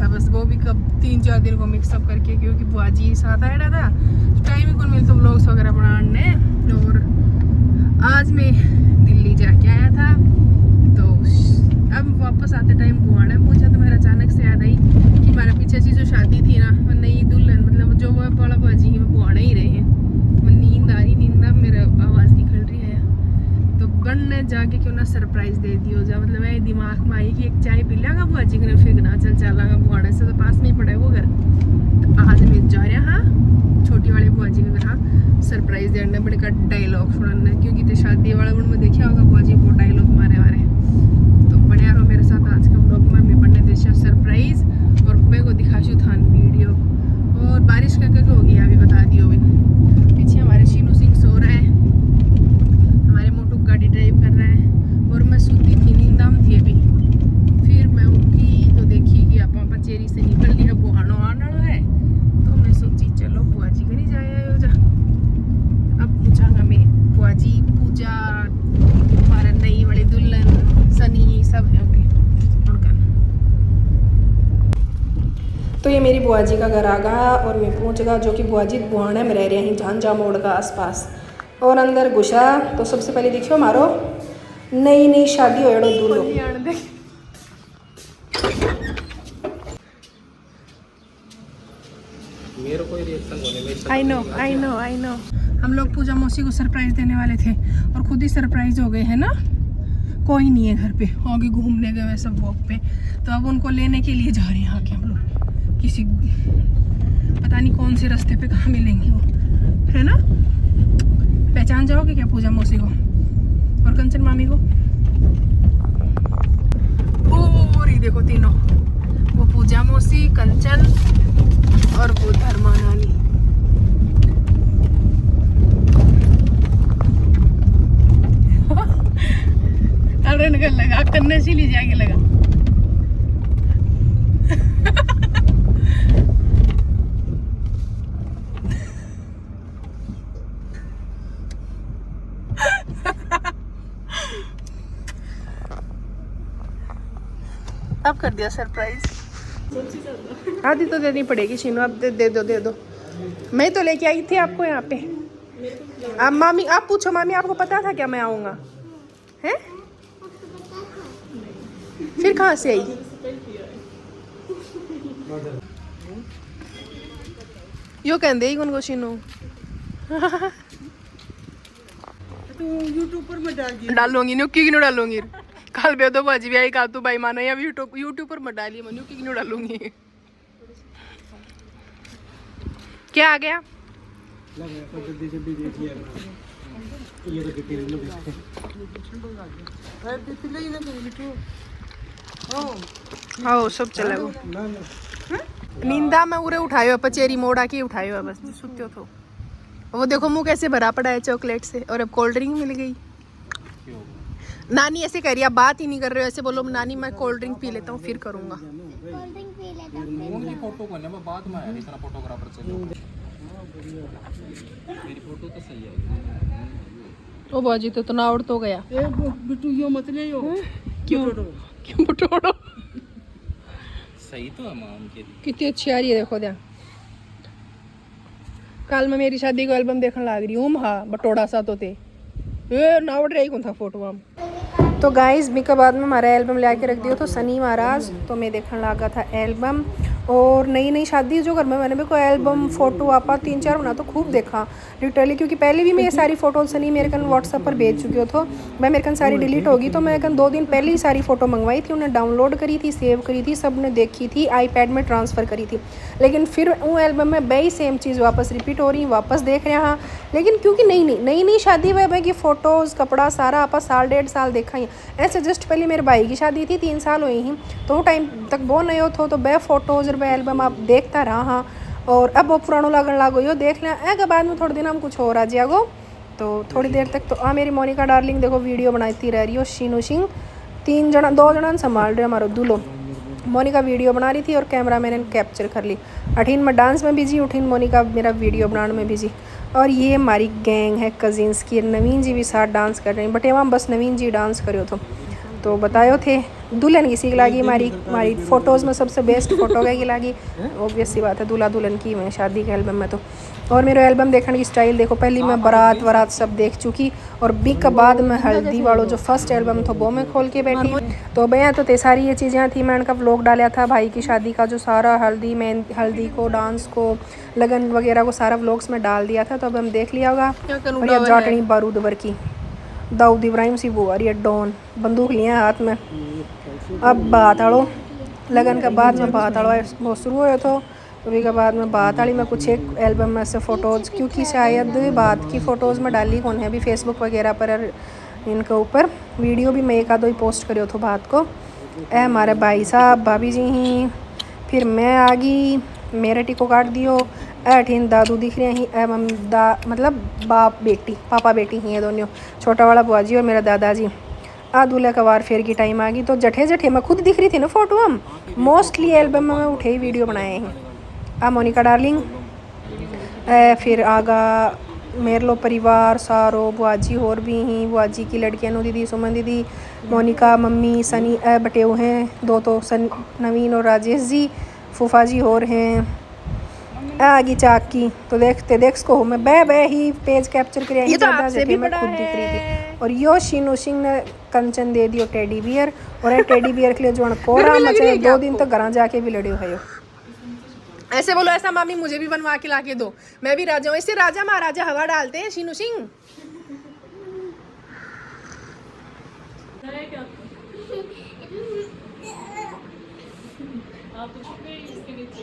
बस वो भी कब 3-4 दिन को मिक्सअप करके, क्योंकि बुआ जी साथ आया था, टाइम ही कौन मिलता व्लॉग्स वगैरह बनाने। और आज मैं दिल्ली जाके आया था, तो अब वापस आते टाइम बुआ ने पूछा तो मेरा अचानक से याद आई कि हमारे पीछे से जो शादी थी ना, वो नई दुल्हन मतलब जो वो बड़ा बुआ जी वो बुआ नहीं रहे हैं। वो नींद आ रही, नींद अब मेरा आवाज़ निकल रही है, तो बनने जाके क्यों ना सरप्राइज दे दियो जा। मतलब मेरे दिमाग में आई कि एक चाय पी लेगा बुआ जी ने, फिर ना चल चलागा बुआड़े से, तो पास में ही पड़ा है वो घर। तो आज मैं जा रहा हाँ छोटी वाली बुआ जी के घर सरप्राइज देने बड़े का डायलॉग सुनने, क्योंकि तो शादी वाला में देखा होगा बुआ जी वो डायलॉग मारे वारे। तो बढ़िया रहो मेरे साथ आज के व्लॉग में, मैं बनने देशा सरप्राइज और मैं को दिखाशू थान वीडियो। और बारिश का क्या होगी अभी बता दियो भाई। पीछे हमारे शीनू सिंह सो रहा है, हमारे मोटू गाड़ी ड्राइव कर रहा है, और मैं सूती थी, नींदाम थी अभी। फिर मैं उठी तो देखी कि आप पचेरी से निकल लिया, बुहानो आना है, तो मैं सोची चलो बुआ जी घर ही जाए हो जा। अब पूछागा मैं बुआ जी, पूजा, हमारा नई वाली दुल्हन सनी सब है उनके। तो ये मेरी बुआ जी का घर आ गया और मैं पहुंच गया, जो कि बुआ जी बुहाने में रह रहे हैं झांझा मोड़ का आसपास। और अंदर घुसा तो सबसे पहले देखियो मारो नई शादी हो दूल्हो। आई नो हम लोग पूजा मौसी को सरप्राइज देने वाले थे और खुद ही सरप्राइज हो गए है ना। कोई नहीं है घर पे, आगे घूमने गए सब वॉक पे, तो अब उनको लेने के लिए जा रहे हैं आके हम लोग। किसी पता नहीं कौन से रास्ते पे कहाँ मिलेंगे वो, है ना। पहचान जाओगे क्या पूजा मौसी को और कंचन मामी को? और ये देखो तीनों, वो पूजा मौसी, कंचन और वो धर्मा नानी। अरे निकल लगा कन्ने से ली जाके लगा। अब कर दिया सरप्राइज। आधी तो देनी पड़ेगी शीनू, अब दे दो। मैं तो लेके आई थी आपको यहाँ पे। अब मामी आप पूछो, मामी आपको पता था क्या मैं आऊँगा? हैं? फिर कहाँ से आई? यो कहते ही उनको शीनू यूट्यूब पर मैं डालूंगी न्यू की क्यों डालूंगी? कल बे तो बाजी भी आई का तू भाई मानो या यूट्यूब पर मत डालिए, मैं की क्यों डालूंगी? क्या आ गया? हाँ सब चला वो नींदा में उरे उठायो, पचेरी मोड़ा के उठायो, बस सुत्यो तो। वो देखो मुंह कैसे भरा पड़ा है चॉकलेट से, और अब कोल्ड ड्रिंक मिल गई। नानी ऐसे कह रही है, बात ही नहीं कर रहे हो, ऐसे बोलो नानी मैं कोल्ड ड्रिंक पी लेता हूँ फिर करूँगा। ओ बाजी तो नावड़ तो गया। बिट्टू यो मत ले यो। क्यों बटोड़ो? सही तो है माम के लिए। कितनी अच्छी आ रही है देखो ध्यान। कल मैं मेरी शादी को एल्बम देखने लग रही हूँ, हाँ बटोड़ा सा तो थे नावड़ रही कौन था फोटो हम। तो गाइस भी के बाद में हमारा एल्बम ले आके रख दिया तो सनी महाराज, तो मैं देखने लगा था एल्बम। और नई शादी जो घर में मैंने भी कोई एल्बम फोटो आपा 3-4 बना तो खूब देखा लिटरली, क्योंकि पहले भी मैं ये सारी फोटो सनी मेरे कन व्हाट्सएप पर भेज चुकी हो, तो मैं मेरे कन सारी डिलीट होगी, तो मैं कन 2 दिन पहले ही सारी फ़ोटो मंगवाई थी, उन्हें डाउनलोड करी थी, सेव करी थी, सब ने देखी थी, आईपैड में ट्रांसफ़र करी थी। लेकिन फिर वो एल्बम में वही सेम चीज़ वापस रिपीट हो रही, वापस देख रहे हैं। लेकिन क्योंकि नई शादी वह की फ़ोटोज़ कपड़ा सारा आप 1.5 साल देखा ही। ऐसे जस्ट पहले मेरे भाई की शादी थी 3 साल हुई ही, तो वो टाइम तक वो नए हो तो वह फ़ोटोज़ और वह एल्बम आप देखता रहा, और अब वो पुरानो लगन लागो यो देख लें के बाद में थोड़े दिन हम कुछ हो रहा जागो। तो थोड़ी देर तक तो मेरी मोनिका डार्लिंग देखो वीडियो बनाती रह रही हो, शीनू सिंह 2 जना संभाल रहे हमारा दूल्हो। मोनिका वीडियो बना रही थी और कैमरा मैंने कैप्चर कर ली। अठीन में डांस में बिजी, उठीन मोनिका मेरा वीडियो बनाने में बिजी। और ये हमारी गैंग है कजिन्स की, नवीन जी भी साथ डांस कर रहे हैं, बट वहाँ बस नवीन जी डांस करो तो तो बतायो थे दुल्हन किसी की लागी हमारी फ़ोटोज़ में सबसे बेस्ट फ़ोटो की लागी ऑब्वियस सी बात है दूल्हा दुल्हन की मैं शादी के एल्बम में तो। और मेरा एल्बम देखने की स्टाइल देखो पहली मैं बारात सब देख चुकी और बी के बाद में हल्दी वालों जो फर्स्ट एल्बम था वो मैं खोल के बैठी। तो भैया तो सारी ये चीज़ें थी मैंने का व्लॉग डाला था भाई की शादी का जो सारा हल्दी को डांस को लगन वगैरह को सारा व्लॉग्स में डाल दिया था। तो अब हम देख लिया होगा। और ये जाटनी बारूद वर की दाऊद इब्राहिम सी वो और ये डॉन बंदूक लिया हाथ में। अब बात आड़ो लगन के बाद में बात आड़ो बहुत शुरू हुआ तो अभी के बाद में बात आड़ी में कुछ एक एल्बम में से फ़ोटोज़ क्योंकि शायद बात की फ़ोटोज़ में डाली कौन है अभी फेसबुक वगैरह पर इनके ऊपर वीडियो भी मैं एक आधो ही पोस्ट करियो तो बात को ए हमारे भाई साहब भाभी जी ही फिर मैं आ गई मेरे टिको काट दियो ऐठीन दादू दिख रहे ही ए मतलब बाप बेटी पापा बेटी ही है दोनों छोटा वाला बुआ जी और मेरा दादाजी। आ दूल्हे का वार फेर की टाइम आ गई तो जठे मैं खुद दिख रही थी ना फ़ोटो हम मोस्टली एल्बम में उठे ही वीडियो बनाए हैं। आ मोनिका डार्लिंग फिर आगा मेरे लो परिवार सारो बुआजी और भी ही बुआजी की लड़कियां नो दीदी सुमन दीदी मोनिका मम्मी सनी बटे हुए हैं दो तो नवीन और राजेश जी फूफा जी और हैं आगी चाक की तो देख को मैं बह ही पेज कैप्चर कर ये तो आपसे भी मैं खुद दिख रही थी। और यो शीनू सिंह ने कंचन दे दियो टेडी बियर और टेडी बियर के लिए जो कोरा मचे 2 दिन तो घर जाके भी लड़े हुए। ऐसे बोलो ऐसा मामी मुझे भी बनवा के ला के दो मैं भी राजा हूँ। इससे राजा महाराजा हवा डालते हैं शीनू सिंह।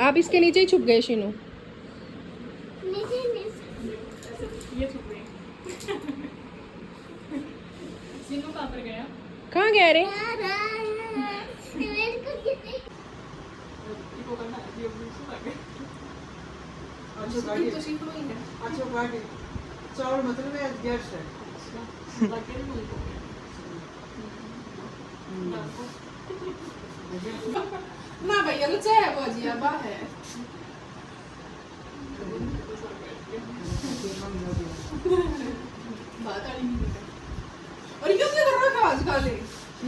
आप इसके नीचे ही छुप गए शीनू। कहाँ गया रे? चावल मतलब है गैस है ना भैया तो चाय है बाजिया बा है बात आ रही है और ये क्या कर रहा है आजकल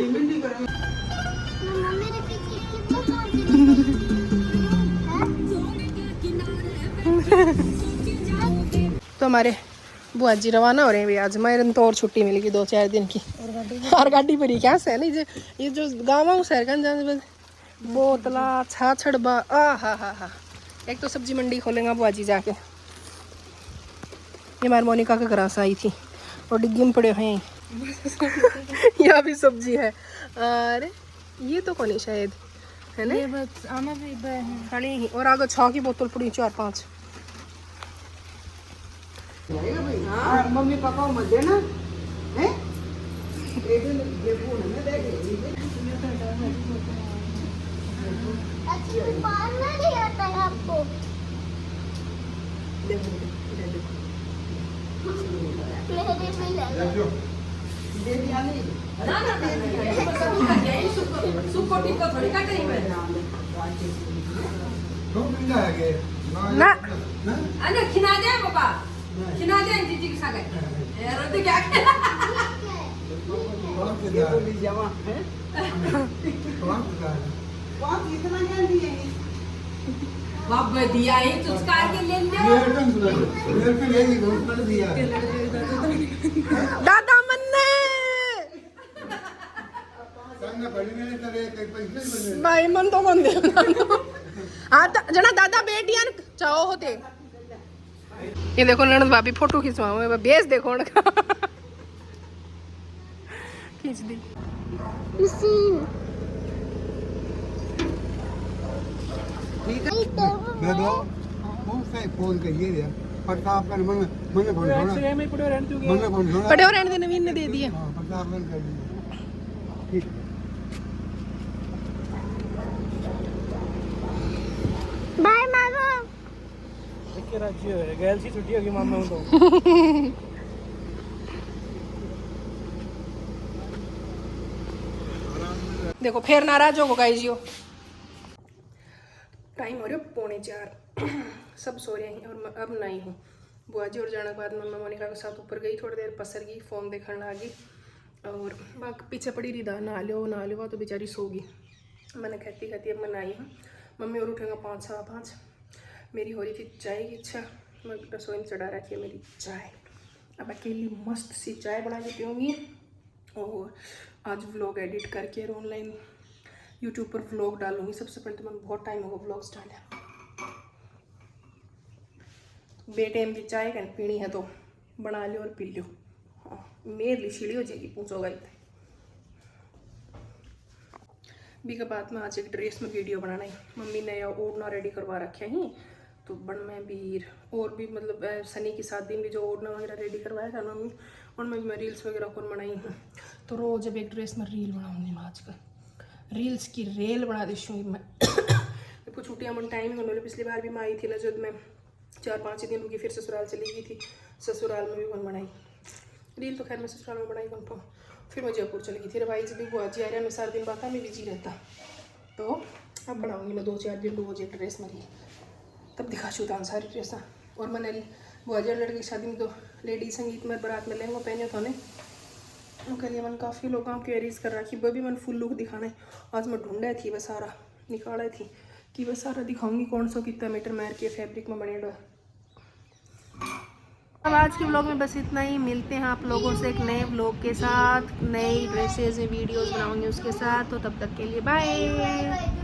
ये मिंडी कर मम्मा मेरे पीछे तो हमारे बुआ जी रवाना हो रहे हैं आज मेरे तो और छुट्टी मिलेगी 2-4 दिन की और गाड़ी पर ही क्या से नहीं ये जो गाँव शहर बोतला छाछड़ बा हा एक तो सब्जी मंडी खोलेंगे बुआ जी जाके। ये हमारी मोनिका के घर से आई थी और डिग्गी में पड़े हैं यहाँ भी सब्जी है। अरे ये तो कौन है शायद है ना खाली ही और आगे 6 की बोतल पड़ी 4-5। मम्मी पापा मत देना है आपको ना अरे खिना दे पापा खिना दे जीजी के साथ रोटी क्या ये तो ली जावा है कौन इतना जल्दी है बाप दिया है चुचकार के ले दादा मन्ने भाई मन तो मन दे हाँ जना दादा बेटियां चाहो होते ये देखो ननद भाभी फोटो खिंचवाओ बेस देखो उनका खींच दी मैं दो से फोन करिए यार प्रताप कर मन मन फोन छोड़ा मैं पड़े रहने दे नवीन ने दे दिए। हां प्रताप कर दिए ठीक बाय मामा के राज्य है गैल सी छुट्टी होगी मामा हूं तो देखो फिर नाराज हो गाइस जियो टाइम हो रहा है 3:45 सब सो रहे हैं और अब नहीं हूँ बुआ जी और जाने के बाद मैं मोनिका के साथ ऊपर गई थोड़ी देर पसर गई फ़ोन देखने लगी और बाकी पीछे पड़ी रही दा ना लो तो बेचारी सोगी। मैंने खाती अब मैं आई हूँ। मम्मी और उठेगा 5 सवा 5। मेरी हो रही थी चाय की इच्छा, मैं रसोई में चढ़ा रखी है मेरी चाय। अब अकेली मस्त सी चाय बना के पीऊँगी और आज व्लॉग एडिट करके और ऑनलाइन यूट्यूब पर व्लॉग डालूँगी। सबसे पहले तो मैंने बहुत टाइम होगा व्लॉग्स डाले। बेटे की चाय कहीं पीनी है तो बना लियो और पी लियो। हाँ मेरे लिए छिड़ी हो जाएगी, पूछोगा इतने भी के बाद में आज एक ड्रेस में वीडियो बनाना है। मम्मी ने ओढ़ना रेडी करवा रखे हैं तो बन में भी और भी मतलब सनी की शादी में जो ओढ़ना वगैरह रेडी करवाया था मम्मी, और मैं रील्स वगैरह कौन बनाई हूँ। तो रोज़ जब एक ड्रेस में रील बनाऊँगी मैं आजकल रील्स की रेल बना दी मैं। देखो छुट्टियाँ मन टाइम ही पिछली बार भी मैं आई थी ना, जब मैं 4-5 दिन रुकी फिर ससुराल चली गई थी। ससुराल में भी कौन बनाई रील, तो खैर मैं ससुराल में बनाई कौन। फिर मैं जयपुर चली गई थी। भाई जब भी बुआ जी आ रहा है मैं 4 दिन बाद में बिजी रहता, तो अब बनाऊँगी मैं 2-4 दिन रोज एक ड्रेस में रील, तब दिखा चुका सारी ड्रेसा। और मैंने बुआ जी लड़के की शादी में तो लेडीज संगीत में बारात में लहंगा पहने तो ने उनके लिए मैंने काफ़ी लोगों की एरीज कर रखी। वो भी मैंने फुल लुक दिखाना है। आज मैं ढूंढा थी वह सारा निकाला थी कि वह सारा दिखाऊंगी कौन सा कितना मीटर मैर के फैब्रिक में बने। अब आज के व्लॉग में बस इतना ही। मिलते हैं आप लोगों से एक नए व्लॉग के साथ, नई ड्रेसेस वीडियोस बनाऊंगी उसके साथ। तो तब तक के लिए बाय।